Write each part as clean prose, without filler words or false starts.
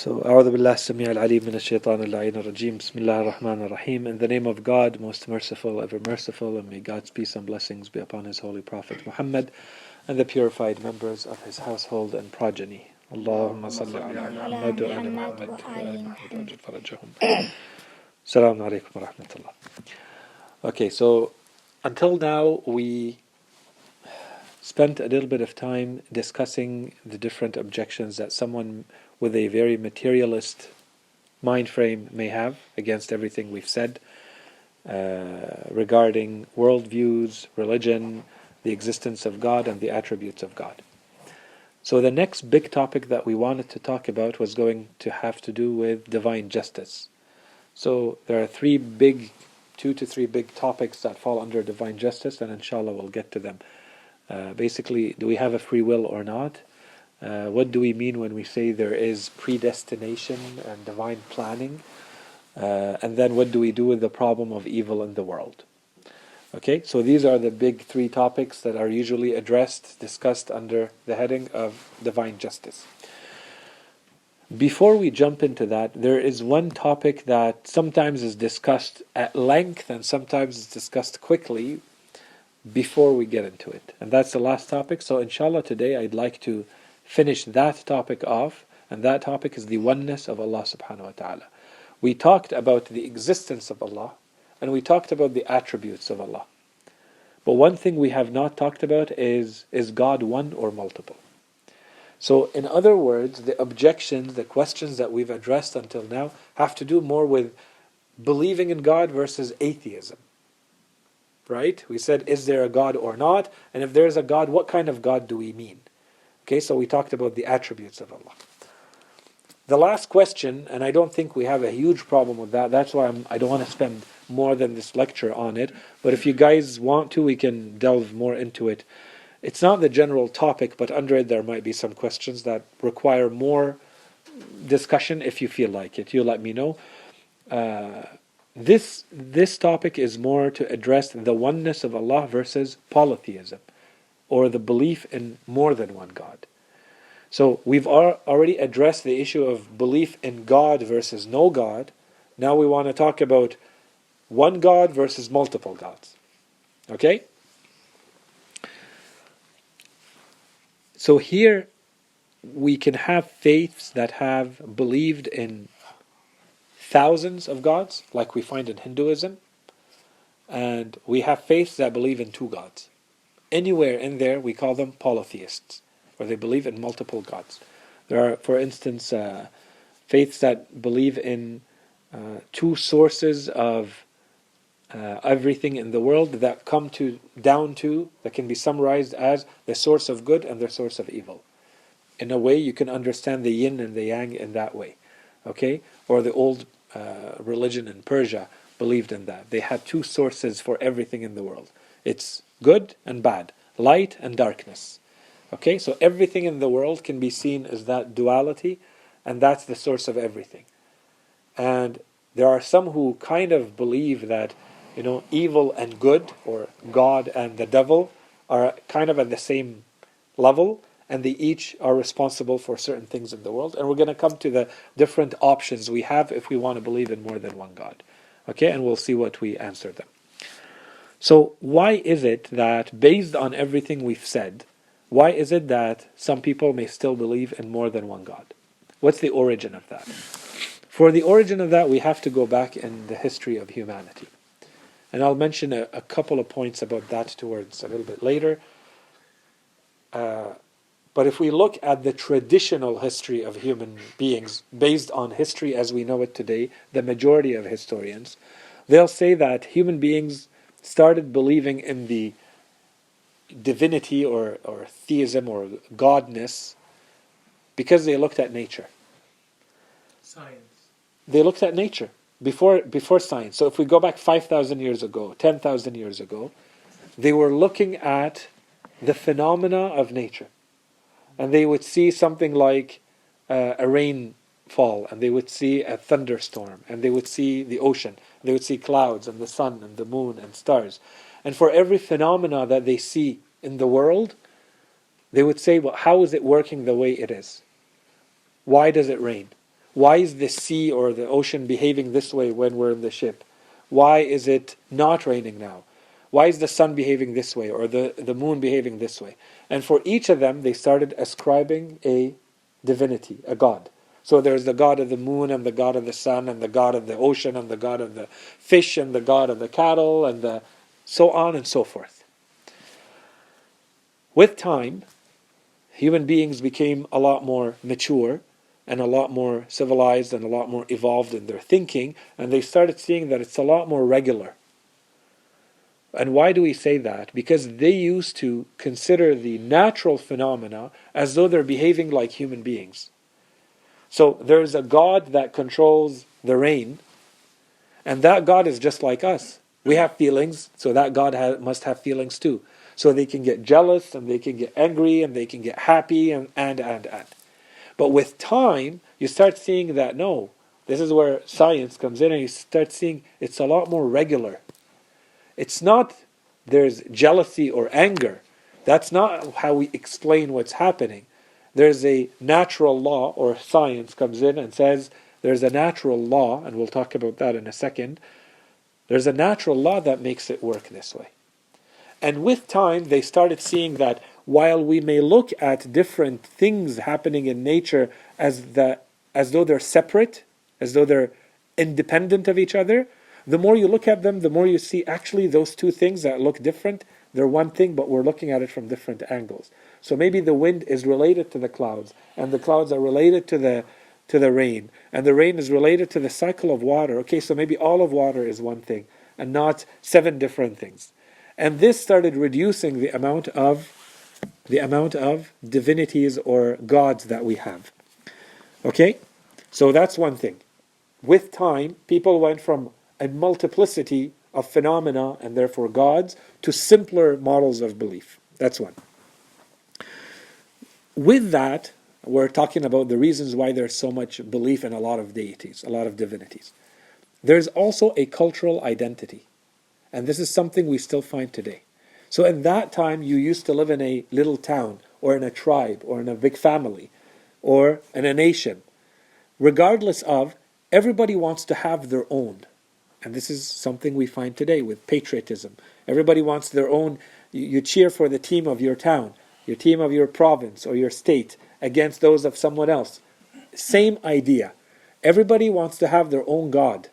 So, أعوذ بالله السميع العليم من الشيطان اللعين الرجيم. بسم الله الرحمن الرحيم. In the name of God, most merciful, ever merciful, and may God's peace and blessings be upon His holy Prophet Muhammad and the purified members of his household and progeny. Allahumma salli ala Muhammad wa ala Muhammad wa ala Muhammad ajil farajahum. Assalamu alaikum wa rahmatullah. Okay, so until now we spent a little bit of time discussing the different objections that someone with a very materialist mind frame may have against everything we've said regarding worldviews, religion, the existence of God, and the attributes of God. So the next big topic that we wanted to talk about was going to have to do with divine justice. So there are two to three big topics that fall under divine justice, and inshallah we'll get to them. Basically, do we have a free will or not? What do we mean when we say there is predestination and divine planning? And then what do we do with the problem of evil in the world? Okay, so these are the big three topics that are usually discussed under the heading of divine justice. Before we jump into that, there is one topic that sometimes is discussed at length and sometimes is discussed quickly before we get into it. And that's the last topic. So inshallah today I'd like to finish that topic off, and that topic is the oneness of Allah subhanahu wa ta'ala. We talked about the existence of Allah, and we talked about the attributes of Allah. But one thing we have not talked about is God one or multiple? So in other words, the objections, the questions that we've addressed until now have to do more with believing in God versus atheism. Right? We said, is there a God or not? And if there is a God, what kind of God do we mean? Okay, so we talked about the attributes of Allah. The last question, and I don't think we have a huge problem with that, that's why I don't want to spend more than this lecture on it, but if you guys want to, we can delve more into it. It's not the general topic, but under it there might be some questions that require more discussion if you feel like it. You let me know. This topic is more to address the oneness of Allah versus polytheism, or the belief in more than one God. So we've already addressed the issue of belief in God versus no God. Now we want to talk about one God versus multiple gods. Okay? So here we can have faiths that have believed in thousands of gods, like we find in Hinduism, and we have faiths that believe in two gods. Anywhere in there, we call them polytheists, or they believe in multiple gods. There are, for instance, faiths that believe in two sources of everything in the world that that can be summarized as the source of good and the source of evil. In a way, you can understand the yin and the yang in that way. Okay? Or the old religion in Persia believed in that. They had two sources for everything in the world. It's good and bad, light and darkness. Okay, so everything in the world can be seen as that duality, and that's the source of everything. And there are some who kind of believe that, evil and good, or God and the devil, are kind of at the same level, and they each are responsible for certain things in the world. And we're going to come to the different options we have if we want to believe in more than one God. Okay, and we'll see what we answer them. So why is it that, based on everything we've said, why is it that some people may still believe in more than one God? What's the origin of that? For the origin of that, we have to go back in the history of humanity. And I'll mention a couple of points about that towards a little bit later. But if we look at the traditional history of human beings, based on history as we know it today, the majority of historians, they'll say that human beings started believing in the divinity or theism or godness because they looked at nature. Science. They looked at nature before science. So if we go back 5,000 years ago, 10,000 years ago, they were looking at the phenomena of nature. And they would see something like a rainfall, and they would see a thunderstorm, and they would see the ocean, they would see clouds and the sun and the moon and stars. And for every phenomena that they see in the world, they would say, well, how is it working the way it is? Why does it rain? Why is the sea or the ocean behaving this way when we're in the ship? Why is it not raining now? Why is the sun behaving this way or the moon behaving this way? And for each of them, they started ascribing a divinity, a god. So there's the god of the moon and the god of the sun and the god of the ocean and the god of the fish and the god of the cattle and the so on and so forth. With time, human beings became a lot more mature and a lot more civilized and a lot more evolved in their thinking, and they started seeing that it's a lot more regular. And why do we say that? Because they used to consider the natural phenomena as though they're behaving like human beings. So there's a God that controls the rain, and that God is just like us. We have feelings, so that God must have feelings too. So they can get jealous, and they can get angry, and they can get happy, and. But with time, you start seeing that no, this is where science comes in, and you start seeing it's a lot more regular. It's not there's jealousy or anger. That's not how we explain what's happening. There's a natural law, or science comes in and says there's a natural law, and we'll talk about that in a second. There's a natural law that makes it work this way. And with time, they started seeing that while we may look at different things happening in nature as though they're separate, as though they're independent of each other, the more you look at them, the more you see actually those two things that look different, they're one thing, but we're looking at it from different angles. So maybe the wind is related to the clouds, and the clouds are related to the rain, and the rain is related to the cycle of water. Okay, so maybe all of water is one thing, and not 7 different things. And this started reducing the amount of divinities or gods that we have. Okay? So that's one thing. With time, people went from a multiplicity of phenomena and therefore gods to simpler models of belief. That's one. With that, we're talking about the reasons why there's so much belief in a lot of deities, a lot of divinities. There's also a cultural identity. And this is something we still find today. So in that time, you used to live in a little town, or in a tribe, or in a big family, or in a nation. Regardless of, everybody wants to have their own. And this is something we find today with patriotism. Everybody wants their own. You cheer for the team of your town, your team of your province, or your state, against those of someone else. Same idea. Everybody wants to have their own God.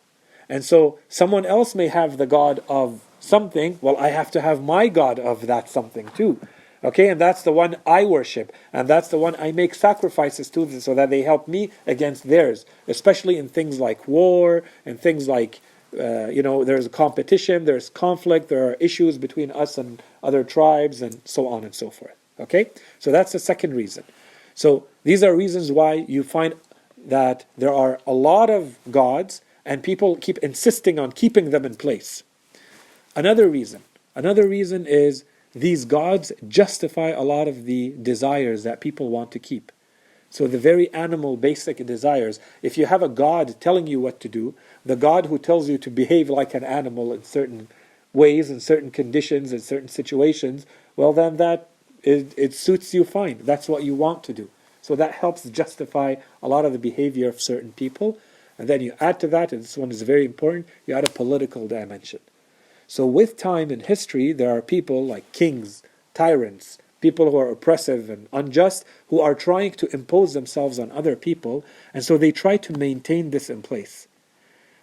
And so someone else may have the God of something. Well, I have to have my God of that something too. Okay, and that's the one I worship. And that's the one I make sacrifices to so that they help me against theirs. Especially in things like war and things like, there's competition, there's conflict, there are issues between us and other tribes and so on and so forth. Okay, so that's the second reason. So these are reasons why you find that there are a lot of gods and people keep insisting on keeping them in place. Another reason is these gods justify a lot of the desires that people want to keep. So the very animal basic desires, if you have a God telling you what to do, the God who tells you to behave like an animal in certain ways, in certain conditions, in certain situations, well then it suits you fine. That's what you want to do. So that helps justify a lot of the behavior of certain people. And then you add to that, and this one is very important, you add a political dimension. So with time in history, there are people like kings, tyrants, people who are oppressive and unjust, who are trying to impose themselves on other people, and so they try to maintain this in place.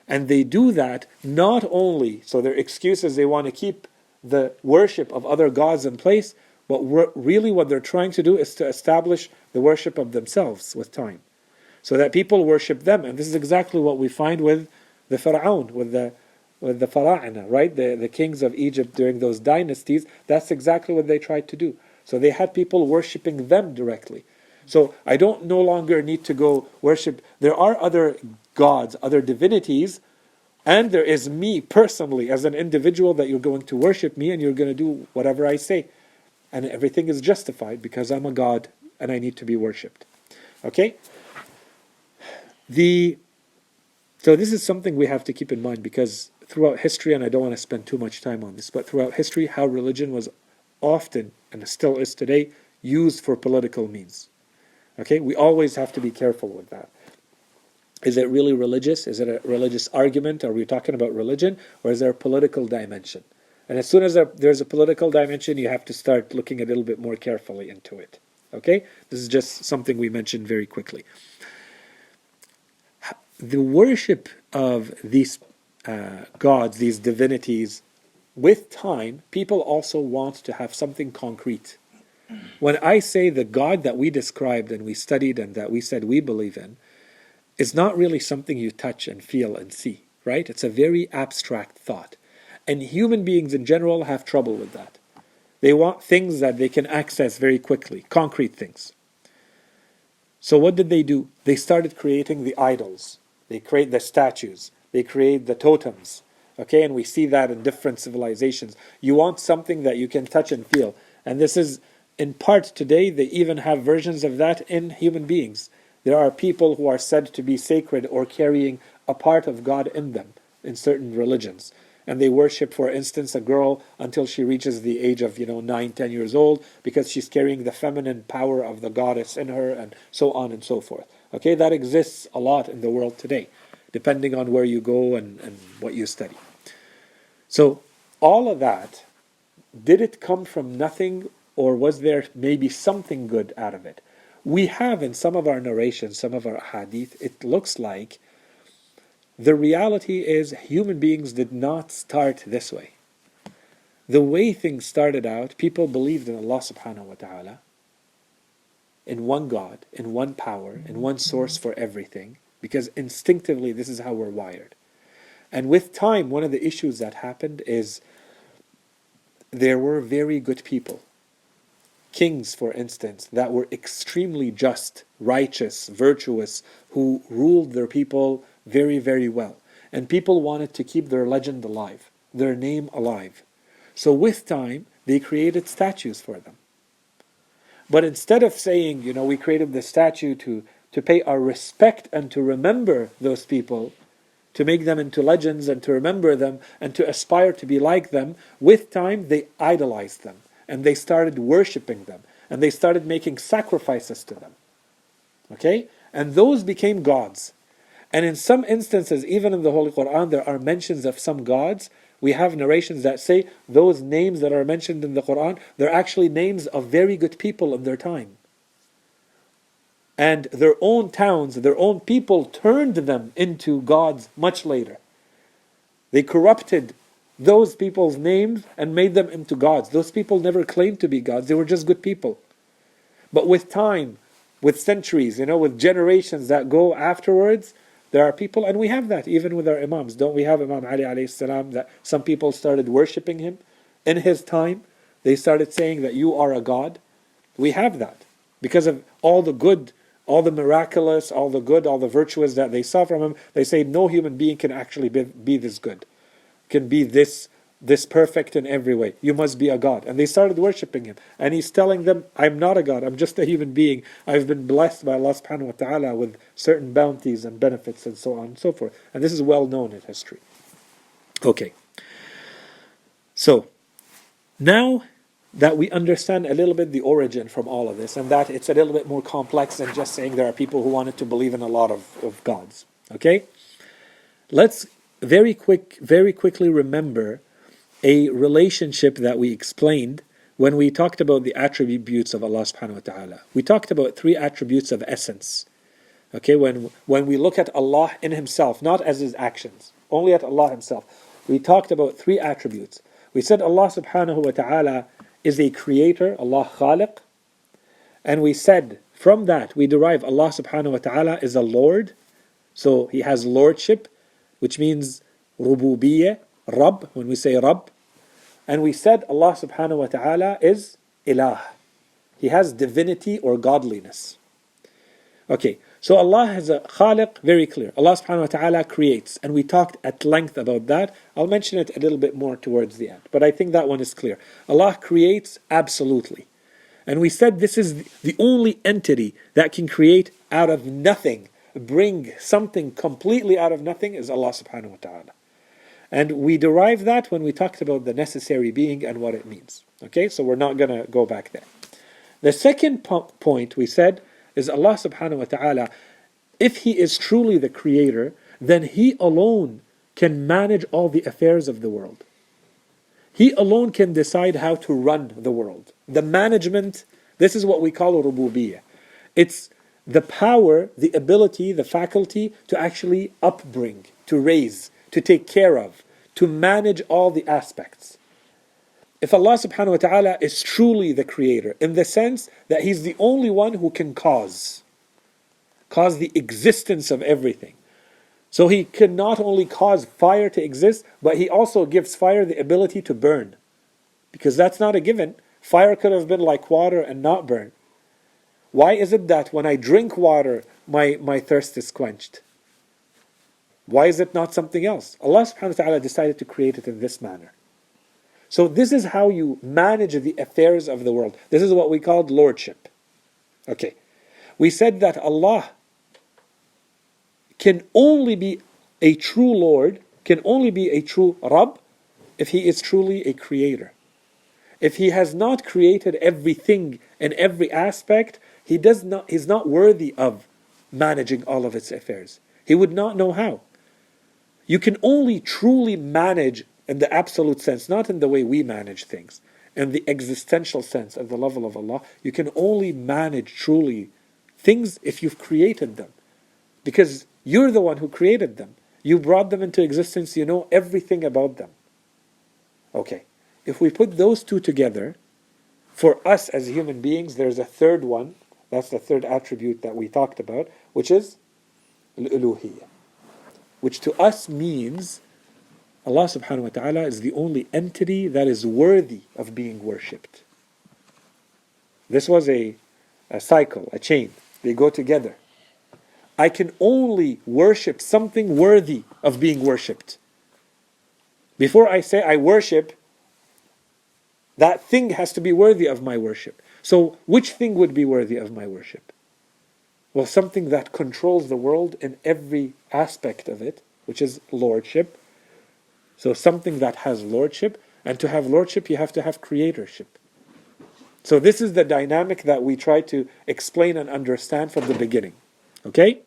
And they do that not only, so their excuse is they want to keep the worship of other gods in place, but really what they're trying to do is to establish the worship of themselves with time. So that people worship them. And this is exactly what we find with the Pharaoh, with the Fara'ina, right? The kings of Egypt during those dynasties. That's exactly what they tried to do. So they had people worshipping them directly. So I don't no longer need to go worship. There are other gods, other divinities, and there is me personally as an individual that you're going to worship me and you're going to do whatever I say. And everything is justified because I'm a god and I need to be worshipped. Okay? So this is something we have to keep in mind because throughout history, and I don't want to spend too much time on this, but throughout history, how religion was often, and still is today, used for political means. Okay? We always have to be careful with that. Is it really religious? Is it a religious argument? Are we talking about religion? Or is there a political dimension? And as soon as there's a political dimension, you have to start looking a little bit more carefully into it. Okay? This is just something we mentioned very quickly. The worship of these gods, these divinities, with time, people also want to have something concrete. When I say the God that we described and we studied and that we said we believe in, is not really something you touch and feel and see, right? It's a very abstract thought. And human beings in general have trouble with that. They want things that they can access very quickly, concrete things. So what did they do? They started creating the idols. They create the statues. They create the totems. Okay, and we see that in different civilizations. You want something that you can touch and feel. And this is, in part today, they even have versions of that in human beings. There are people who are said to be sacred or carrying a part of God in them in certain religions. And they worship, for instance, a girl until she reaches the age of 9, 10 years old, because she's carrying the feminine power of the goddess in her, and so on and so forth. Okay, that exists a lot in the world today, depending on where you go and what you study. So all of that, did it come from nothing, or was there maybe something good out of it? We have in some of our narrations, some of our hadith, it looks like the reality is human beings did not start this way. The way things started out, people believed in Allah subhanahu wa ta'ala, in one God, in one power, in one source for everything, because instinctively this is how we're wired. And with time, one of the issues that happened is there were very good people. Kings, for instance, that were extremely just, righteous, virtuous, who ruled their people very, very well. And people wanted to keep their legend alive, their name alive. So with time, they created statues for them. But instead of saying, we created the statue to pay our respect and to remember those people, to make them into legends and to remember them and to aspire to be like them, with time they idolized them. And they started worshipping them. And they started making sacrifices to them. Okay? And those became gods. And in some instances, even in the Holy Quran, there are mentions of some gods. We have narrations that say those names that are mentioned in the Quran, they're actually names of very good people in their time. And their own towns, their own people turned them into gods much later. They corrupted those people's names and made them into gods. Those people never claimed to be gods. They were just good people. But with time, with centuries, with generations that go afterwards, there are people, and we have that even with our imams. Don't we have Imam Ali alayhi salam, that some people started worshipping him in his time? They started saying that you are a god. We have that because of all the good, all the miraculous, all the good, all the virtuous that they saw from him. They say no human being can actually be this good, can be this perfect in every way. You must be a god. And they started worshipping him. And he's telling them, I'm not a god, I'm just a human being. I've been blessed by Allah subhanahu wa ta'ala with certain bounties and benefits and so on and so forth. And this is well known in history. Okay. So, now that we understand a little bit the origin from all of this, and that it's a little bit more complex than just saying there are people who wanted to believe in a lot of gods. Okay? Let's very quickly remember a relationship that we explained when we talked about the attributes of Allah subhanahu wa ta'ala. We talked about 3 attributes of essence. Okay, when we look at Allah in Himself, not as His actions, only at Allah Himself. We talked about 3 attributes. We said Allah subhanahu wa ta'ala is a creator, Allah khaliq. And we said from that we derive Allah subhanahu wa ta'ala is a Lord. So He has lordship, which means rububiyyah, Rabb, when we say Rabb. And we said Allah subhanahu wa ta'ala is Ilah. He has divinity or godliness. Okay, so Allah has a Khaliq, very clear. Allah subhanahu wa ta'ala creates. And we talked at length about that. I'll mention it a little bit more towards the end. But I think that one is clear. Allah creates absolutely. And we said this is the only entity that can create out of nothing, bring something completely out of nothing, is Allah subhanahu wa ta'ala. And we derived that when we talked about the necessary being and what it means. Okay, so we're not going to go back there. The second point we said is Allah subhanahu wa ta'ala If He is truly the creator, then He alone can manage all the affairs of the world. He alone can decide how to run the world. The management, this is what we call rububiyyah. It's the power, the ability, the faculty to actually upbring, to raise, to take care of, to manage all the aspects. If Allah subhanahu wa ta'ala is truly the creator, in the sense that He's the only one who can cause the existence of everything. So He can not only cause fire to exist, but He also gives fire the ability to burn. Because that's not a given. Fire could have been like water and not burn. Why is it that when I drink water, my thirst is quenched? Why is it not something else? Allah subhanahu wa ta'ala decided to create it in this manner. So this is how you manage the affairs of the world. This is what we called lordship. Okay. We said that Allah can only be a true Lord, can only be a true Rabb, if He is truly a creator. If He has not created everything in every aspect, He's not worthy of managing all of its affairs. He would not know how. You can only truly manage in the absolute sense, not in the way we manage things, in the existential sense, at the level of Allah. You can only manage truly things if you've created them. Because you're the one who created them. You brought them into existence, you know everything about them. Okay, if we put those two together, for us as human beings, there's a third one. That's the third attribute that we talked about, which is al-uluhiyyah. Which to us means Allah subhanahu wa ta'ala is the only entity that is worthy of being worshipped. This was a cycle, a chain. They go together. I can only worship something worthy of being worshipped. Before I say I worship, that thing has to be worthy of my worship. So which thing would be worthy of my worship? Well, something that controls the world in every aspect of it, which is lordship. So something that has lordship, and to have lordship you have to have creatorship. So this is the dynamic that we try to explain and understand from the beginning. Okay?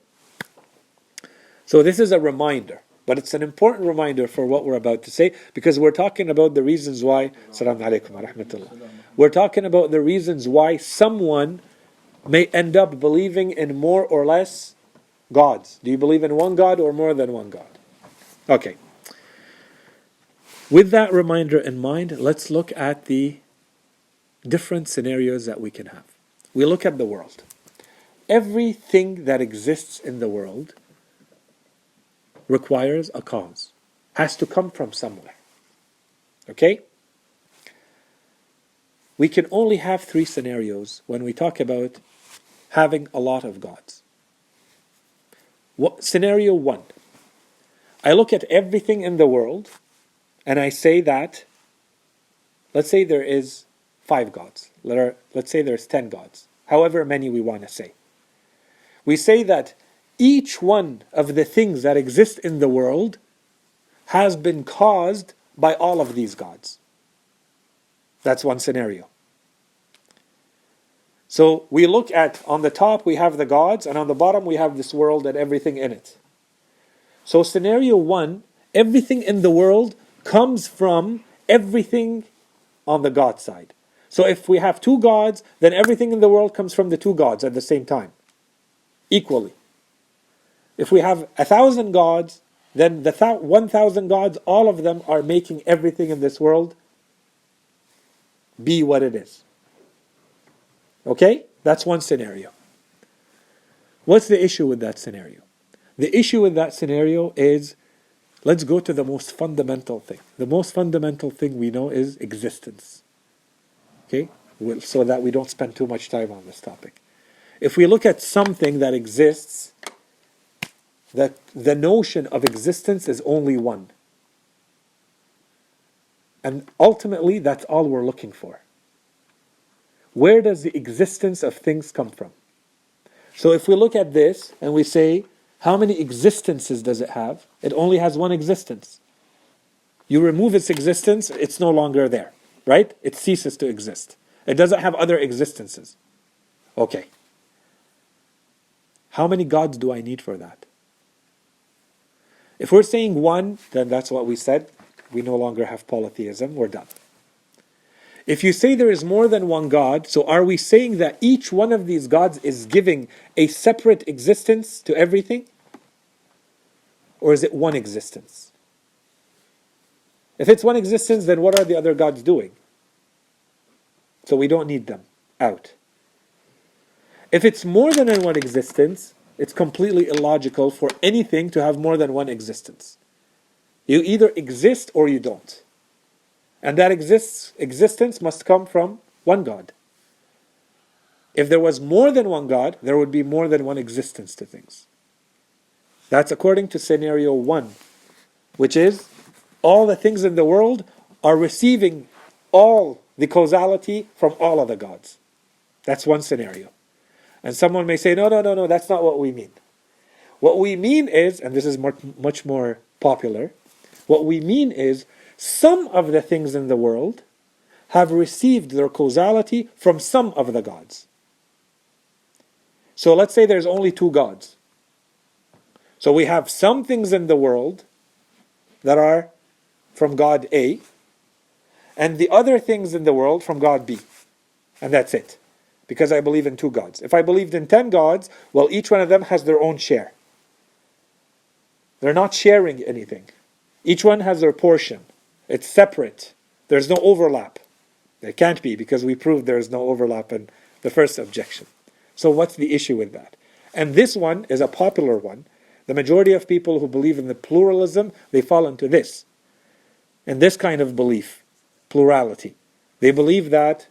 So this is a reminder, but it's an important reminder for what we're about to say, because we're talking about the reasons why, Assalamu alaikum wa rahmatullah. We're talking about the reasons why someone may end up believing in more or less gods. Do you believe in one God or more than one God? Okay. With that reminder in mind, let's look at the different scenarios that we can have. We look at the world. Everything that exists in the world requires a cause, has to come from somewhere. Okay? We can only have three scenarios when we talk about having a lot of gods. Scenario one, I look at everything in the world and I say that, let's say there is 5 gods. Let's say there's 10 gods. However many we want to say. We say that each one of the things that exist in the world has been caused by all of these gods. That's one scenario. So we look at, on the top we have the gods, and on the bottom we have this world and everything in it. So scenario one, everything in the world comes from everything on the God side. So if we have 2 gods, then everything in the world comes from the 2 gods at the same time, equally. If we have 1,000 gods, then the 1,000 gods, all of them are making everything in this world be what it is. Okay? That's one scenario. What's the issue with that scenario? The issue with that scenario is, let's go to the most fundamental thing. The most fundamental thing we know is existence. Okay? So that we don't spend too much time on this topic. If we look at something that exists, that the notion of existence is only one. And ultimately, that's all we're looking for. Where does the existence of things come from? So if we look at this and we say, how many existences does it have? It only has one existence. You remove its existence, it's no longer there, right? It ceases to exist. It doesn't have other existences. Okay. How many gods do I need for that? If we're saying one, then that's what we said. We no longer have polytheism. We're done. If you say there is more than one God, so are we saying that each one of these gods is giving a separate existence to everything? Or is it one existence? If it's one existence, then what are the other gods doing? So we don't need them. Out. If it's more than one existence, it's completely illogical for anything to have more than one existence. You either exist or you don't. And that existence must come from one God. If there was more than one God, there would be more than one existence to things. That's according to scenario 1, which is all the things in the world are receiving all the causality from all of the gods. That's one scenario. And someone may say, no, that's not what we mean. What we mean is, and this is much more popular, what we mean is some of the things in the world have received their causality from some of the gods. So let's say there's only 2 gods. So we have some things in the world that are from God A, and the other things in the world from God B. And that's it. Because I believe in 2 gods. If I believed in 10 gods, well, each one of them has their own share. They're not sharing anything. Each one has their portion. It's separate. There's no overlap. There can't be, because we proved there is no overlap in the first objection. So what's the issue with that? And this one is a popular one. The majority of people who believe in the pluralism, they fall into this. And this kind of belief, plurality. They believe that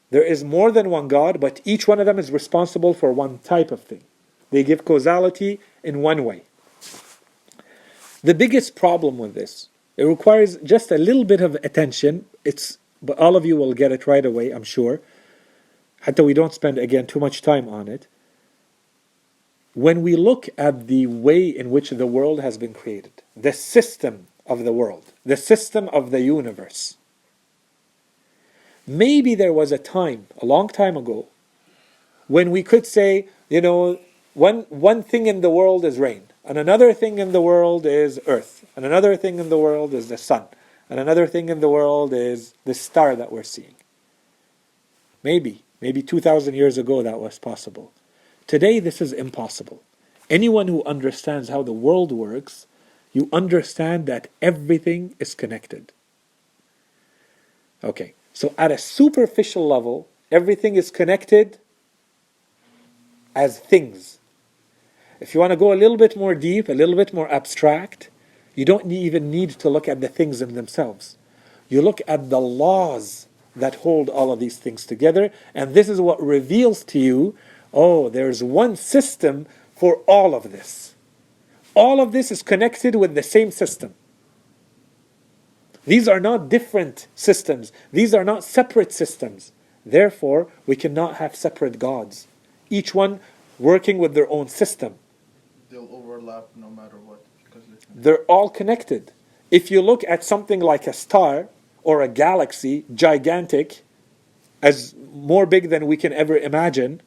there is more than one God, but each one of them is responsible for one type of thing. They give causality in one way. The biggest problem with this, it requires just a little bit of attention. But all of you will get it right away, I'm sure. Hatta we don't spend, again, too much time on it. When we look at the way in which the world has been created, the system of the world, the system of the universe, maybe there was a time, a long time ago, when we could say, one thing in the world is rain, and another thing in the world is earth, and another thing in the world is the sun, and another thing in the world is the star that we're seeing. Maybe 2,000 years ago that was possible. Today this is impossible. Anyone who understands how the world works, you understand that everything is connected. Okay, so at a superficial level, everything is connected as things. If you want to go a little bit more deep, a little bit more abstract, you don't even need to look at the things in themselves. You look at the laws that hold all of these things together, and this is what reveals to you, there's one system for all of this. All of this is connected with the same system. These are not different systems. These are not separate systems. Therefore, we cannot have separate gods. Each one working with their own system. They'll overlap no matter what. Because they're all connected. If you look at something like a star or a galaxy, gigantic, as more big than we can ever imagine,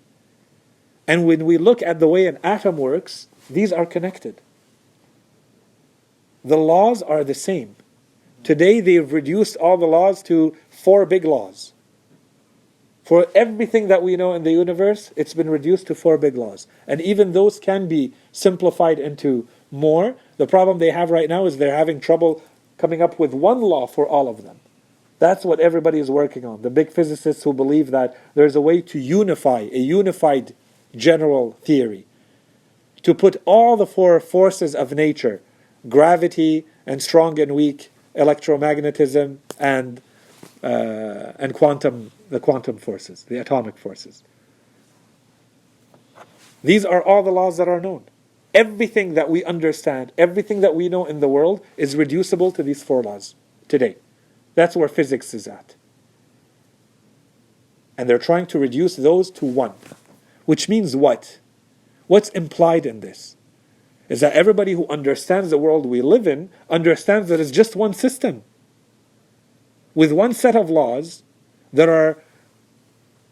and when we look at the way an atom works, these are connected. The laws are the same. Today they've reduced all the laws to 4 big laws. For everything that we know in the universe, it's been reduced to 4 big laws. And even those can be simplified into more. The problem they have right now is they're having trouble coming up with one law for all of them. That's what everybody is working on. The big physicists who believe that there's a way to unify, a unified general theory. To put all the 4 forces of nature, gravity and strong and weak, electromagnetism and the quantum forces, the atomic forces. These are all the laws that are known. Everything that we understand, everything that we know in the world is reducible to these 4 laws today. That's where physics is at. And they're trying to reduce those to 1. Which means what? What's implied in this? Is that everybody who understands the world we live in understands that it's just one system with one set of laws that are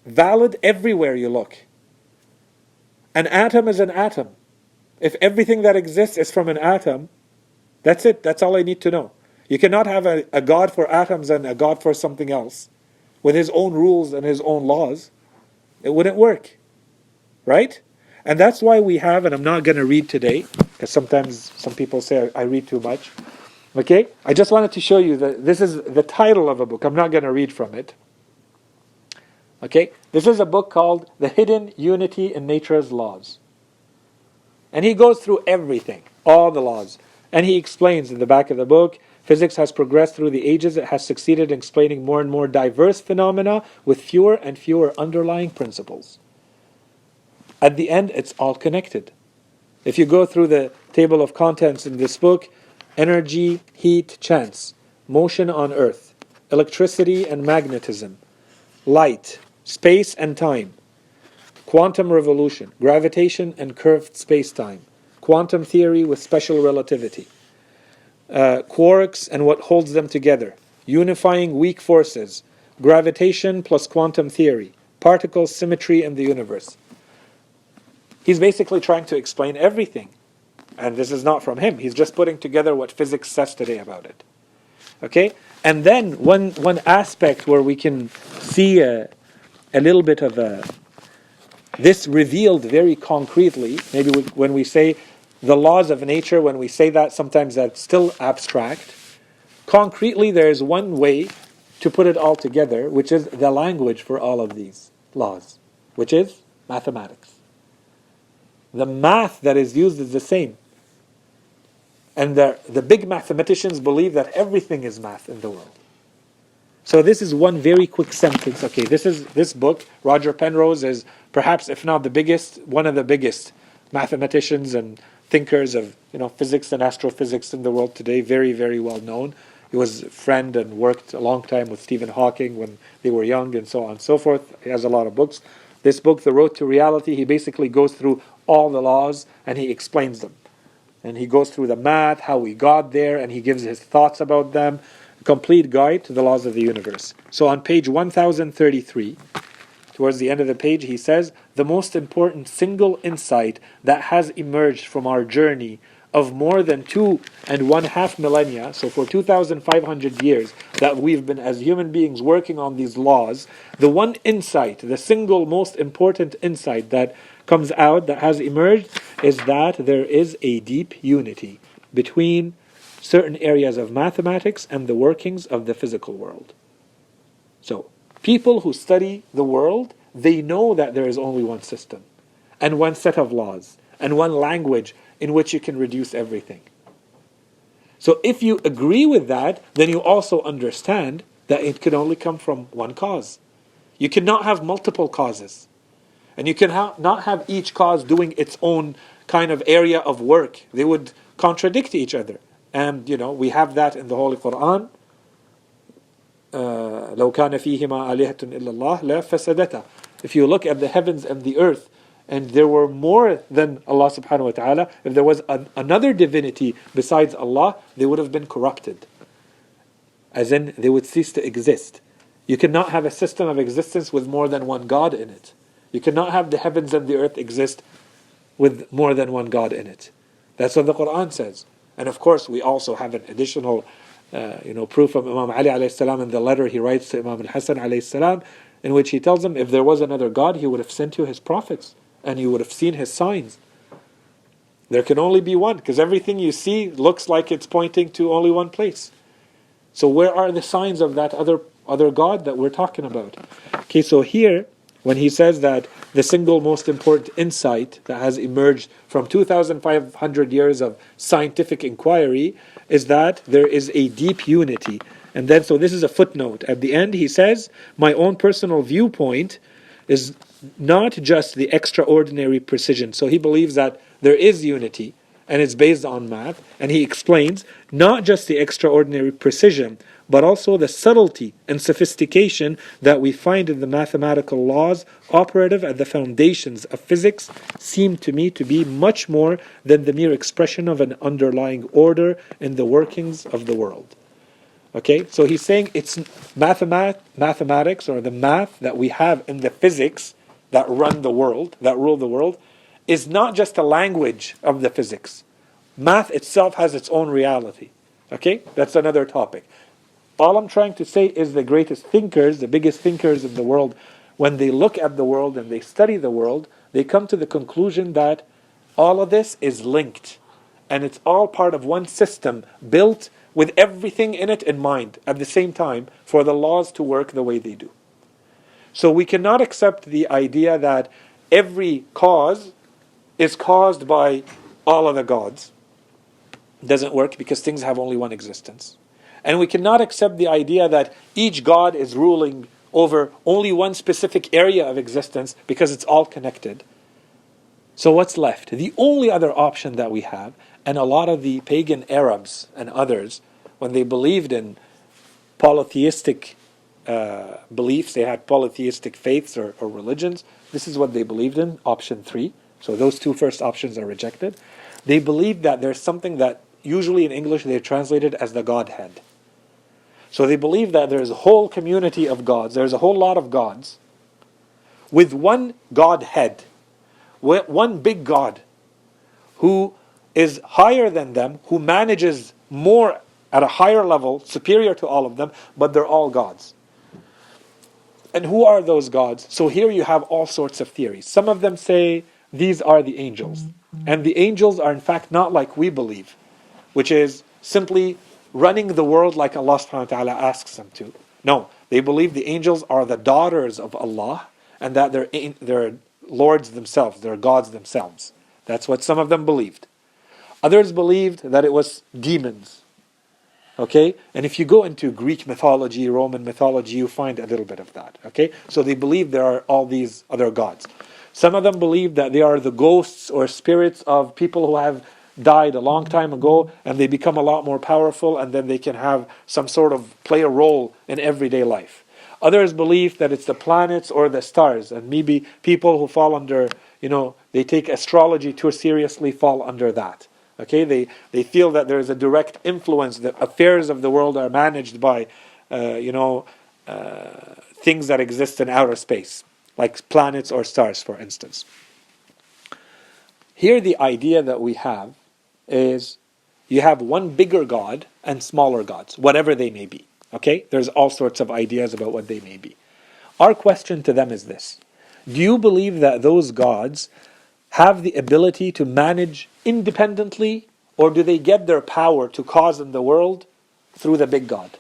valid everywhere you look. An atom is an atom. If everything that exists is from an atom, that's it. That's all I need to know. You cannot have a God for atoms and a God for something else with his own rules and his own laws. It wouldn't work. Right? And that's why we have, and I'm not going to read today, because sometimes some people say I read too much. Okay? I just wanted to show you that this is the title of a book. I'm not going to read from it. Okay? This is a book called The Hidden Unity in Nature's Laws. And he goes through everything, all the laws. And he explains in the back of the book, physics has progressed through the ages. It has succeeded in explaining more and more diverse phenomena with fewer and fewer underlying principles. At the end, it's all connected. If you go through the table of contents in this book, energy, heat, chance, motion on earth, electricity and magnetism, light, space and time, quantum revolution, gravitation and curved space-time, quantum theory with special relativity, quarks and what holds them together, unifying weak forces, gravitation plus quantum theory, particle symmetry in the universe. He's basically trying to explain everything. And this is not from him. He's just putting together what physics says today about it. Okay? And then one aspect where we can see a little bit of this revealed very concretely, maybe when we say the laws of nature, when we say that, sometimes that's still abstract. Concretely, there's one way to put it all together, which is the language for all of these laws, which is mathematics. The math that is used is the same. And the big mathematicians believe that everything is math in the world. So this is one very quick sentence. Okay, this book, Roger Penrose is perhaps, if not the biggest, one of the biggest mathematicians and thinkers of physics and astrophysics in the world today. Very, very well known. He was a friend and worked a long time with Stephen Hawking when they were young and so on and so forth. He has a lot of books. This book, The Road to Reality, he basically goes through all the laws and he explains them. And he goes through the math, how we got there, and he gives his thoughts about them. A complete guide to the laws of the universe. So on page 1033, towards the end of the page, he says, the most important single insight that has emerged from our journey of more than 2.5 millennia, so for 2,500 years that we've been as human beings working on these laws, the one insight, the single most important insight that comes out, that has emerged, is that there is a deep unity between certain areas of mathematics and the workings of the physical world. So, people who study the world, they know that there is only one system, and one set of laws, and one language in which you can reduce everything. So if you agree with that, then you also understand that it can only come from one cause. You cannot have multiple causes. And you can not have each cause doing its own kind of area of work. They would contradict each other. And, we have that in the Holy Quran. لو كان فيهما آلهة إلا الله لفسدتا. If you look at the heavens and the earth, and there were more than Allah subhanahu wa ta'ala, if there was another divinity besides Allah, they would have been corrupted. As in, they would cease to exist. You cannot have a system of existence with more than one God in it. You cannot have the heavens and the earth exist with more than one God in it. That's what the Quran says. And of course, we also have an additional proof of Imam Ali alayhi salam in the letter he writes to Imam AlHasany alayhi salam, in which he tells him if there was another God, he would have sent you his prophets and you would have seen his signs. There can only be one, because everything you see looks like it's pointing to only one place. So where are the signs of that other God that we're talking about? Okay, so here, when he says that the single most important insight that has emerged from 2,500 years of scientific inquiry is that there is a deep unity. And then, so this is a footnote. At the end, he says, my own personal viewpoint is not just the extraordinary precision. So he believes that there is unity, and it's based on math. And he explains, not just the extraordinary precision, but also the subtlety and sophistication that we find in the mathematical laws operative at the foundations of physics seem to me to be much more than the mere expression of an underlying order in the workings of the world. Okay, so he's saying it's mathematics, or the math that we have in the physics that run the world, that rule the world, is not just a language of the physics. Math itself has its own reality. Okay? That's another topic. All I'm trying to say is the greatest thinkers, the biggest thinkers in the world, when they look at the world and they study the world, they come to the conclusion that all of this is linked. And it's all part of one system built with everything in it in mind at the same time for the laws to work the way they do. So we cannot accept the idea that every cause is caused by all of the gods. It doesn't work because things have only one existence. And we cannot accept the idea that each god is ruling over only one specific area of existence because it's all connected. So what's left? The only other option that we have, and a lot of the pagan Arabs and others, when they believed in polytheistic beliefs, they had polytheistic faiths or religions, this is what they believed in, option 3. So those two first options are rejected. They believed that there's something that usually in English they translated as the Godhead. So they believe that there's a whole community of gods, there's a whole lot of gods, with one Godhead, one big God, who is higher than them, who manages more at a higher level, superior to all of them, but they're all gods. And who are those gods? So here you have all sorts of theories. Some of them say these are the angels. And the angels are in fact not like we believe, which is simply running the world like Allah subhanahu wa ta'ala asks them to. No, they believe the angels are the daughters of Allah and that they're lords themselves, they're gods themselves. That's what some of them believed. Others believed that it was demons. Okay? And if you go into Greek mythology, Roman mythology, you find a little bit of that. Okay? So they believe there are all these other gods. Some of them believe that they are the ghosts or spirits of people who have died a long time ago and they become a lot more powerful and then they can have some sort of play a role in everyday life. Others believe that it's the planets or the stars, and maybe people who fall under, they take astrology too seriously fall under that. Okay, they feel that there is a direct influence. The affairs of the world are managed by, things that exist in outer space, like planets or stars, for instance. Here, the idea that we have is you have one bigger God and smaller gods, whatever they may be. Okay, there's all sorts of ideas about what they may be. Our question to them is this: do you believe that those gods have the ability to manage independently, or do they get their power to cause in the world through the big God?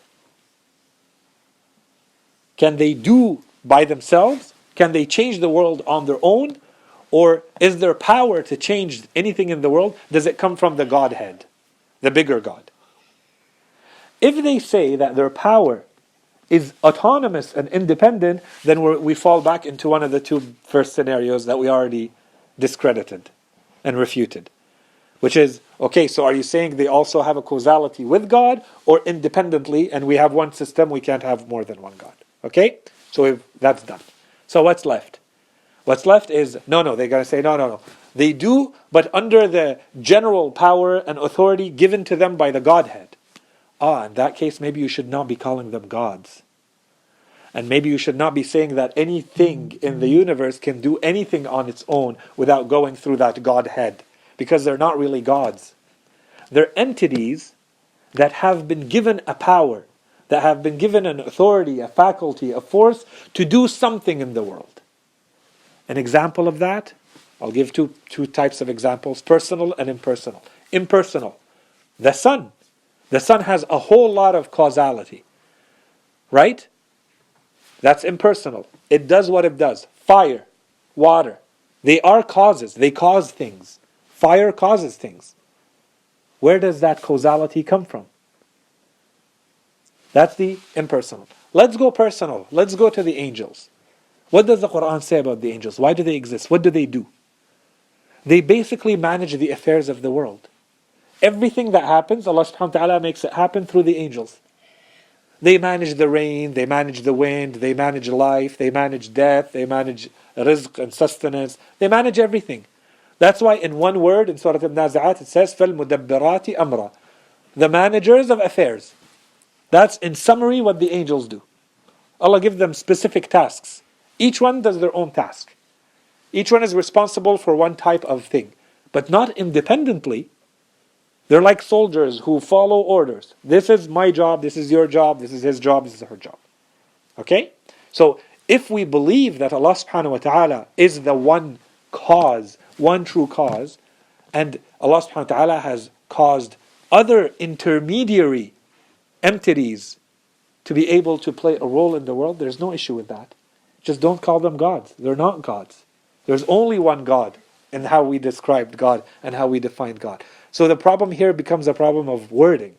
Can they do by themselves? Can they change the world on their own? Or is their power to change anything in the world, does it come from the Godhead, the bigger God? If they say that their power is autonomous and independent, then we fall back into one of the two first scenarios that we already discredited and refuted. Which is, okay, so are you saying they also have a causality with God or independently, and we have one system, we can't have more than one God? Okay? So that's done. So what's left? What's left is, they're going to say, no. They do, but under the general power and authority given to them by the Godhead. In that case, maybe you should not be calling them gods. And maybe you should not be saying that anything in the universe can do anything on its own without going through that Godhead. Because they're not really gods. They're entities that have been given a power, that have been given an authority, a faculty, a force to do something in the world. An example of that, I'll give two types of examples, personal and impersonal. Impersonal, the sun. The sun has a whole lot of causality. Right? That's impersonal. It does what it does. Fire, water. They are causes. They cause things. Fire causes things. Where does that causality come from? That's the impersonal. Let's go personal. Let's go to the angels. What does the Quran say about the angels? Why do they exist? What do they do? They basically manage the affairs of the world. Everything that happens, Allah subhanahu wa ta'ala makes it happen through the angels. They manage the rain, they manage the wind, they manage life, they manage death, they manage rizq and sustenance. They manage everything. That's why in one word in Surah Al-Nazi'at it says فَالْمُدَبِّرَاتِ أَمْرًا. The managers of affairs. That's in summary what the angels do. Allah gives them specific tasks. Each one does their own task. Each one is responsible for one type of thing, but not independently. They're like soldiers who follow orders. This is my job, this is your job, this is his job, this is her job. Okay? So if we believe that Allah subhanahu wa ta'ala is the one cause, one true cause, and Allah subhanahu wa ta'ala has caused other intermediary entities to be able to play a role in the world, there's no issue with that. Just don't call them gods. They're not gods. There's only one God in how we described God and how we defined God. So the problem here becomes a problem of wording.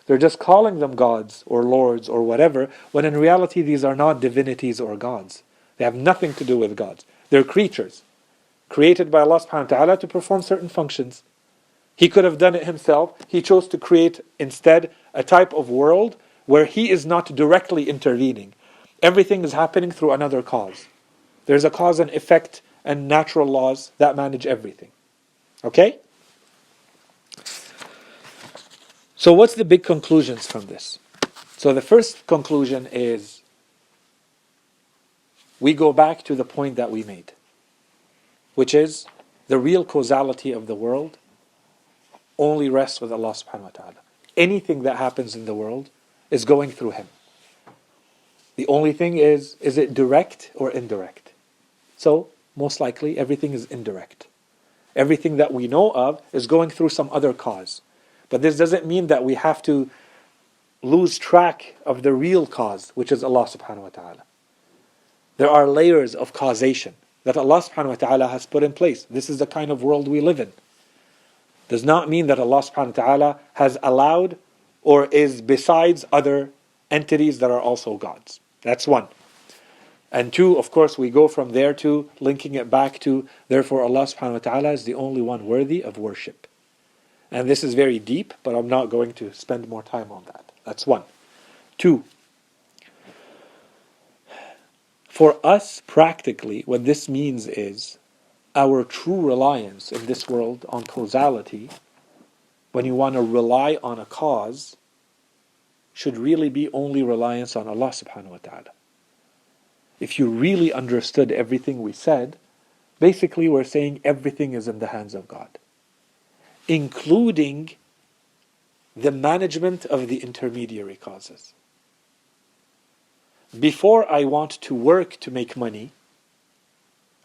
They're just calling them gods or lords or whatever, when in reality these are not divinities or gods. They have nothing to do with gods. They're creatures, created by Allah subhanahu wa ta'ala to perform certain functions. He could have done it himself. He chose to create instead a type of world where he is not directly intervening. Everything is happening through another cause. There's a cause and effect and natural laws that manage everything. Okay? So what's the big conclusions from this? So the first conclusion is we go back to the point that we made, which is the real causality of the world only rests with Allah subhanahu wa ta'ala. Anything that happens in the world is going through Him. The only thing is it direct or indirect? So, most likely, everything is indirect. Everything that we know of is going through some other cause. But this doesn't mean that we have to lose track of the real cause, which is Allah subhanahu wa ta'ala. There are layers of causation that Allah subhanahu wa ta'ala has put in place. This is the kind of world we live in. Does not mean that Allah subhanahu wa ta'ala has allowed or is besides other entities that are also gods. That's one. And two, of course, we go from there to linking it back to, therefore Allah subhanahu wa ta'ala is the only one worthy of worship. And this is very deep, but I'm not going to spend more time on that. That's one. Two, for us practically, what this means is our true reliance in this world on causality, when you want to rely on a cause, should really be only reliance on Allah subhanahu wa ta'ala. If you really understood everything we said, basically we're saying everything is in the hands of God, including the management of the intermediary causes. Before I want to work to make money,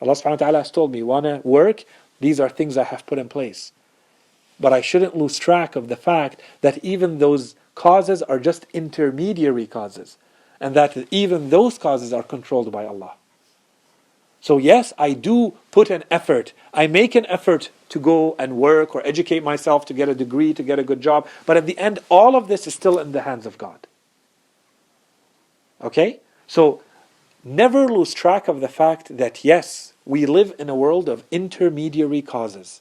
Allah subhanahu wa ta'ala has told me, want to work? These are things I have put in place. But I shouldn't lose track of the fact that even those causes are just intermediary causes, and that even those causes are controlled by Allah. So yes, I do put an effort. I make an effort to go and work or educate myself to get a degree, to get a good job. But at the end, all of this is still in the hands of God. Okay? So never lose track of the fact that yes, we live in a world of intermediary causes.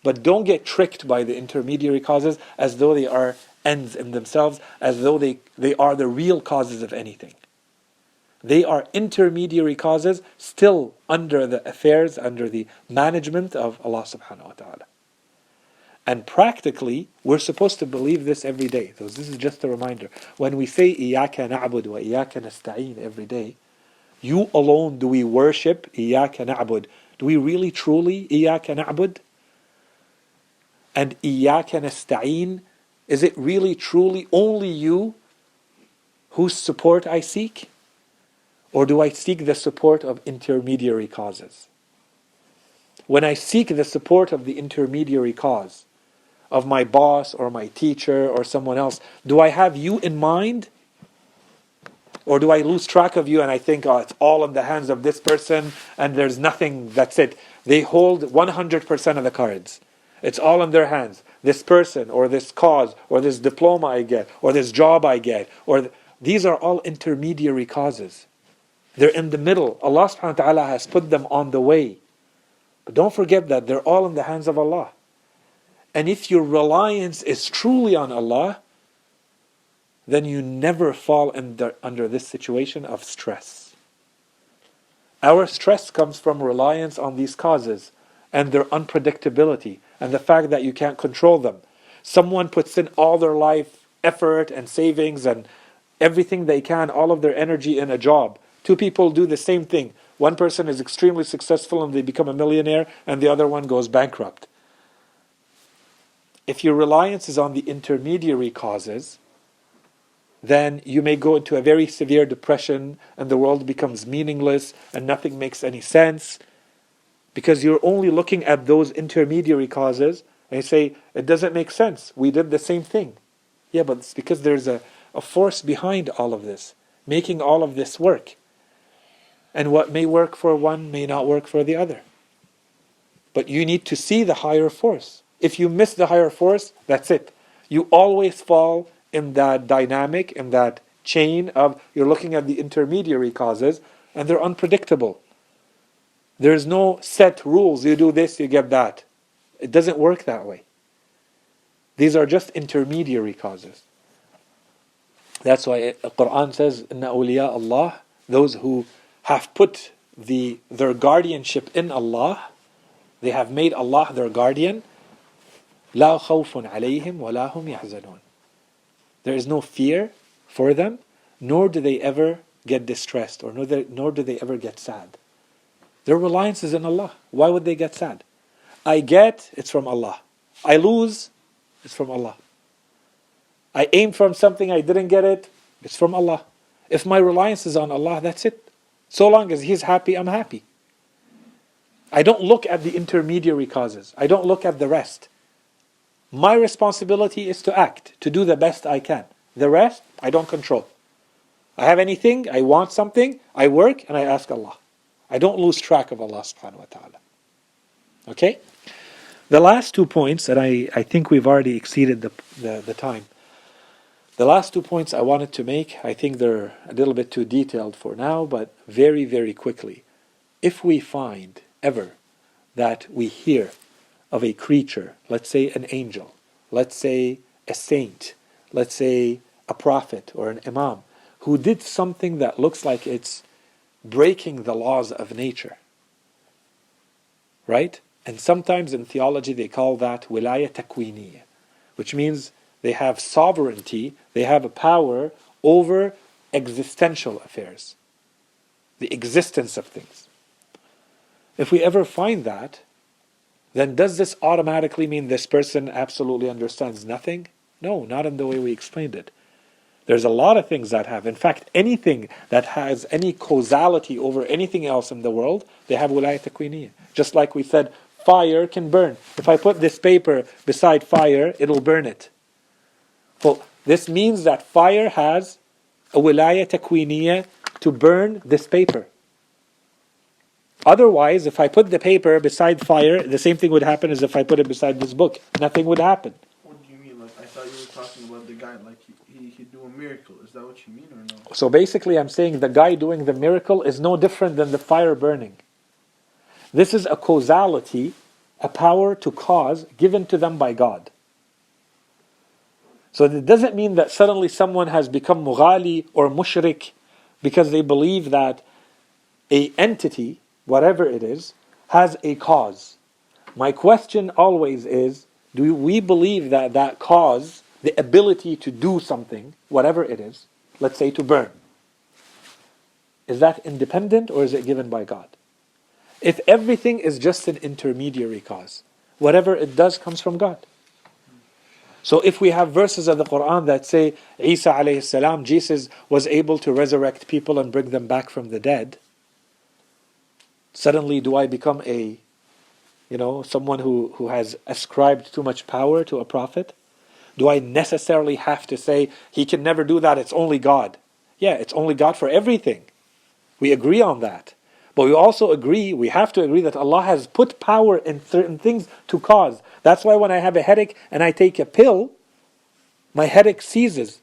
But don't get tricked by the intermediary causes as though they are ends in themselves, as though they are the real causes of anything. They are intermediary causes still under the affairs, under the management of Allah subhanahu wa ta'ala. And practically, we're supposed to believe this every day. So this is just a reminder. When we say إِيَّاكَ نَعْبُدُ وَإِيَّاكَ نَسْتَعِينُ every day, you alone do we worship, إِيَّاكَ نَعْبُدُ. Do we really truly إِيَّاكَ نَعْبُدُ? And إِيَّاكَ نَسْتَعِينُ, is it really truly only you whose support I seek? Or do I seek the support of intermediary causes? When I seek the support of the intermediary cause, of my boss or my teacher or someone else, do I have you in mind? Or do I lose track of you and I think, oh, it's all in the hands of this person and there's nothing, that's it. They hold 100% of the cards. It's all in their hands. This person or this cause or this diploma I get or this job I get. These are all intermediary causes. They're in the middle. Allah subhanahu wa ta'ala has put them on the way. But don't forget that they're all in the hands of Allah. And if your reliance is truly on Allah, then you never fall under this situation of stress. Our stress comes from reliance on these causes and their unpredictability and the fact that you can't control them. Someone puts in all their life, effort and savings and everything they can, all of their energy in a job. Two people do the same thing. One person is extremely successful and they become a millionaire, and the other one goes bankrupt. If your reliance is on the intermediary causes, then you may go into a very severe depression and the world becomes meaningless and nothing makes any sense, because you're only looking at those intermediary causes and you say, it doesn't make sense. We did the same thing. Yeah, but it's because there's a force behind all of this, making all of this work. And what may work for one may not work for the other. But you need to see the higher force. If you miss the higher force, that's it. You always fall in that dynamic, in that chain of you're looking at the intermediary causes, and they're unpredictable. There's no set rules. You do this, you get that. It doesn't work that way. These are just intermediary causes. That's why the Quran says, "Inna awliya Allah," those who have put their guardianship in Allah, they have made Allah their guardian. لا خوف عليهم ولا هم يحزنون. There is no fear for them, nor do they ever get distressed, or nor do they ever get sad. Their reliance is in Allah. Why would they get sad? I get, it's from Allah. I lose, it's from Allah. I aim from something, I didn't get it, it's from Allah. If my reliance is on Allah, that's it. So long as He's happy, I'm happy. I don't look at the intermediary causes. I don't look at the rest. My responsibility is to act, to do the best I can. The rest, I don't control. I have anything, I want something, I work and I ask Allah. I don't lose track of Allah subhanahu wa ta'ala. Okay? The last 2 points, and I think we've already exceeded the time. The last 2 points I wanted to make, I think they're a little bit too detailed for now, but very, very quickly. If we find ever that we hear of a creature, let's say an angel, let's say a saint, let's say a prophet or an imam, who did something that looks like it's breaking the laws of nature, right? And sometimes in theology they call that wilaya takwiniya, which means they have sovereignty, they have a power over existential affairs, the existence of things. If we ever find that, then does this automatically mean this person absolutely understands nothing? No, not in the way we explained it. There's a lot of things that have. In fact, anything that has any causality over anything else in the world, they have wilayat takwiniya. Just like we said, fire can burn. If I put this paper beside fire, it'll burn it. Well, this means that fire has a wilayat takwiniya to burn this paper. Otherwise, if I put the paper beside fire, the same thing would happen as if I put it beside this book. Nothing would happen. What do you mean? Like, I thought you were talking about the guy, like he'd do a miracle. Is that what you mean or no? So basically I'm saying the guy doing the miracle is no different than the fire burning. This is a causality, a power to cause given to them by God. So it doesn't mean that suddenly someone has become mughali or mushrik because they believe that a entity, whatever it is, has a cause. My question always is, do we believe that that cause, the ability to do something, whatever it is, let's say to burn, is that independent or is it given by God? If everything is just an intermediary cause, whatever it does comes from God. So if we have verses of the Quran that say Isa alayhi salam, Jesus was able to resurrect people and bring them back from the dead, suddenly do I become someone who has ascribed too much power to a prophet? Do I necessarily have to say, he can never do that, it's only God? Yeah, it's only God for everything. We agree on that. But we also agree, we have to agree that Allah has put power in certain things to cause. That's why when I have a headache and I take a pill, my headache ceases.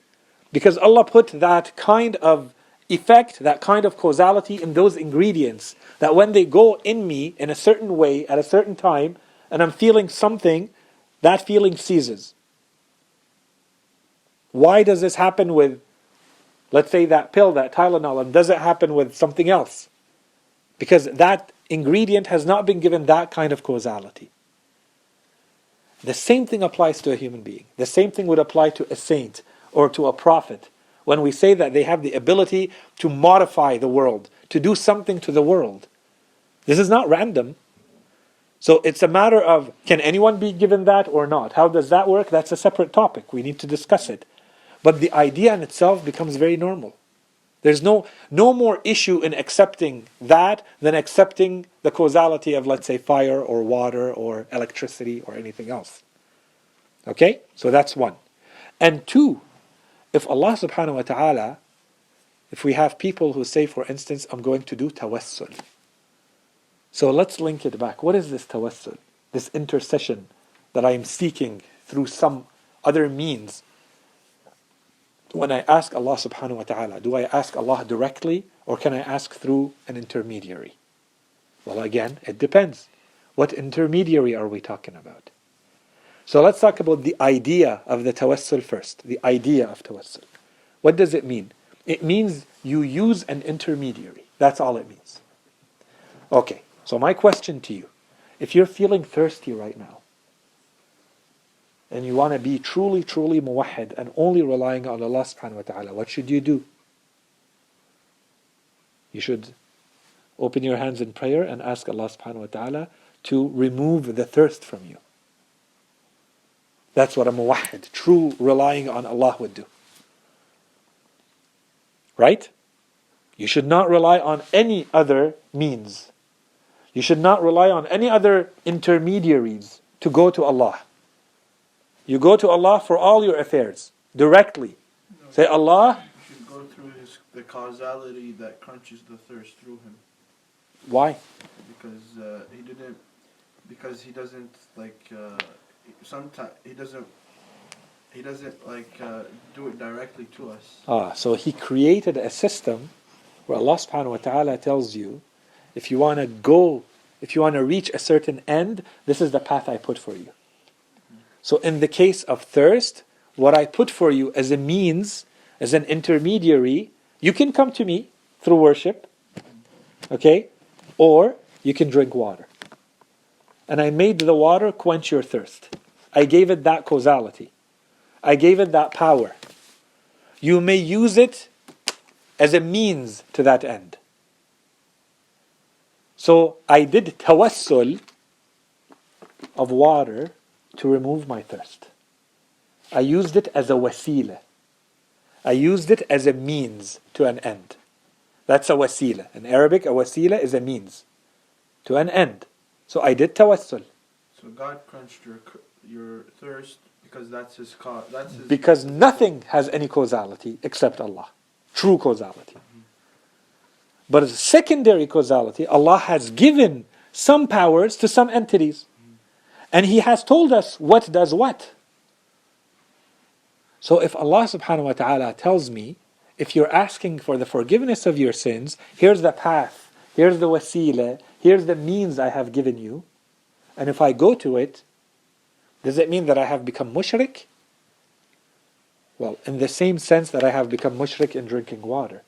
Because Allah put that kind of effect, that kind of causality in those ingredients, that when they go in me in a certain way at a certain time, and I'm feeling something, that feeling ceases. Why does this happen with, let's say, that pill, that Tylenol, and does it happen with something else? Because that ingredient has not been given that kind of causality. The same thing applies to a human being. The same thing would apply to a saint or to a prophet. When we say that they have the ability to modify the world, to do something to the world. This is not random. So it's a matter of, can anyone be given that or not? How does that work? That's a separate topic. We need to discuss it. But the idea in itself becomes very normal. There's no more issue in accepting that than accepting the causality of, let's say, fire or water or electricity or anything else. Okay? So that's one. And two, if Allah subhanahu wa ta'ala, if we have people who say, for instance, I'm going to do tawassul. So let's link it back. What is this tawassul? This intercession that I am seeking through some other means. When I ask Allah subhanahu wa ta'ala, do I ask Allah directly or can I ask through an intermediary? Well, again, it depends. What intermediary are we talking about? So let's talk about the idea of the tawassul first. The idea of tawassul. What does it mean? It means you use an intermediary. That's all it means. Okay, so my question to you, if you're feeling thirsty right now, and you want to be truly, truly muwahhid and only relying on Allah subhanahu wa ta'ala, what should you do? You should open your hands in prayer and ask Allah subhanahu wa ta'ala to remove the thirst from you. That's what a muwahhid, true relying on Allah would do. Right? You should not rely on any other means. You should not rely on any other intermediaries to go to Allah. You go to Allah for all your affairs, directly. No, Say, Allah. you should go through the causality that crunches the thirst through him. Why? Because he doesn't like, sometimes he doesn't like do it directly to us. So He created a system where Allah subhanahu wa ta'ala tells you, if you want to reach a certain end, this is the path I put for you. So in the case of thirst, what I put for you as a means, as an intermediary, you can come to me through worship, okay? Or you can drink water. And I made the water quench your thirst. I gave it that causality. I gave it that power. You may use it as a means to that end. So I did tawassul of water to remove my thirst. I used it as a wasila. I used it as a means to an end. That's a wasila. In Arabic, a wasila is a means to an end. So I did tawassul. So God quenched your thirst because that's His cause. Because nothing has any causality except Allah. True causality. But as a secondary causality, Allah has given some powers to some entities. And He has told us what does what. So if Allah subhanahu wa ta'ala tells me, if you're asking for the forgiveness of your sins, here's the path, here's the wasila, here's the means I have given you, and if I go to it, does it mean that I have become mushrik? Well, in the same sense that I have become mushrik in drinking water.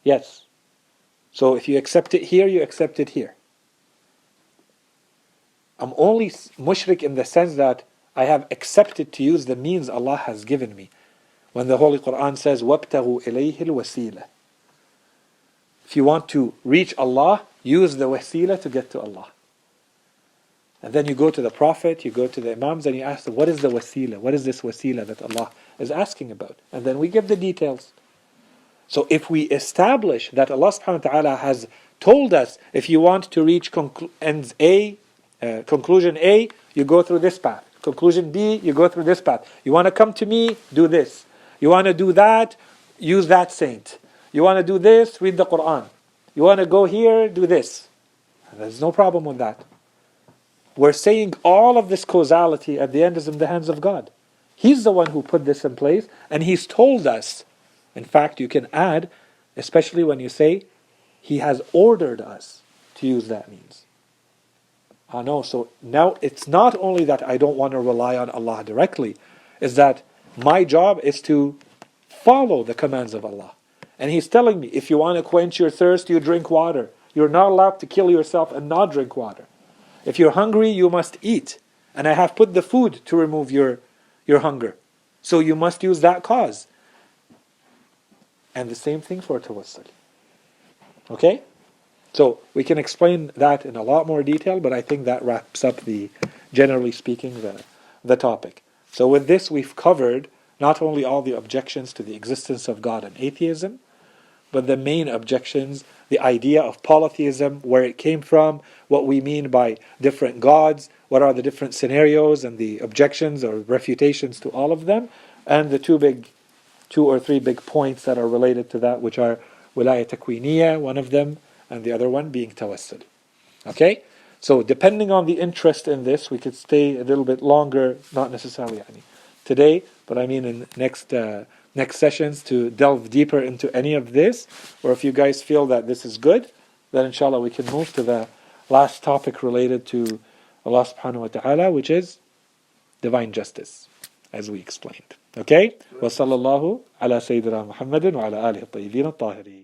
Yes. So if you accept it here, you accept it here. I'm only mushrik in the sense that I have accepted to use the means Allah has given me. When the Holy Quran says, وَابْتَغُوا إِلَيْهِ الْوَسِيلَةِ. If you want to reach Allah, use the wasila to get to Allah. And then you go to the Prophet, you go to the Imams, and you ask them, what is the wasila? What is this wasila that Allah is asking about? And then we give the details. So if we establish that Allah subhanahu wa ta'ala has told us, if you want to reach ends A, conclusion A, you go through this path. Conclusion B, you go through this path. You want to come to me, do this. You want to do that, use that saint. You want to do this, read the Quran. You want to go here, do this. And there's no problem with that. We're saying all of this causality at the end is in the hands of God. He's the one who put this in place, and He's told us. In fact, you can add, especially when you say, He has ordered us to use that means. No, so now it's not only that I don't want to rely on Allah directly, it's that my job is to follow the commands of Allah. And He's telling me, if you want to quench your thirst, you drink water. You're not allowed to kill yourself and not drink water. If you're hungry, you must eat. And I have put the food to remove your hunger. So you must use that cause. And the same thing for tawassul. Okay? So we can explain that in a lot more detail, but I think that wraps up generally speaking, the topic. So with this, we've covered not only all the objections to the existence of God and atheism, but the main objections, the idea of polytheism, where it came from, what we mean by different gods, what are the different scenarios and the objections or refutations to all of them, and the two or three big points that are related to that, which are wilaya takwiniya, one of them, and the other one being tawassul. Okay? So depending on the interest in this, we could stay a little bit longer, not necessarily today, but I mean in next sessions to delve deeper into any of this, or if you guys feel that this is good, then inshallah we can move to the last topic related to Allah subhanahu wa ta'ala, which is divine justice, as we explained. Okay? وصلى الله على سيدنا محمد وعلى آله الطيبين الطاهرين.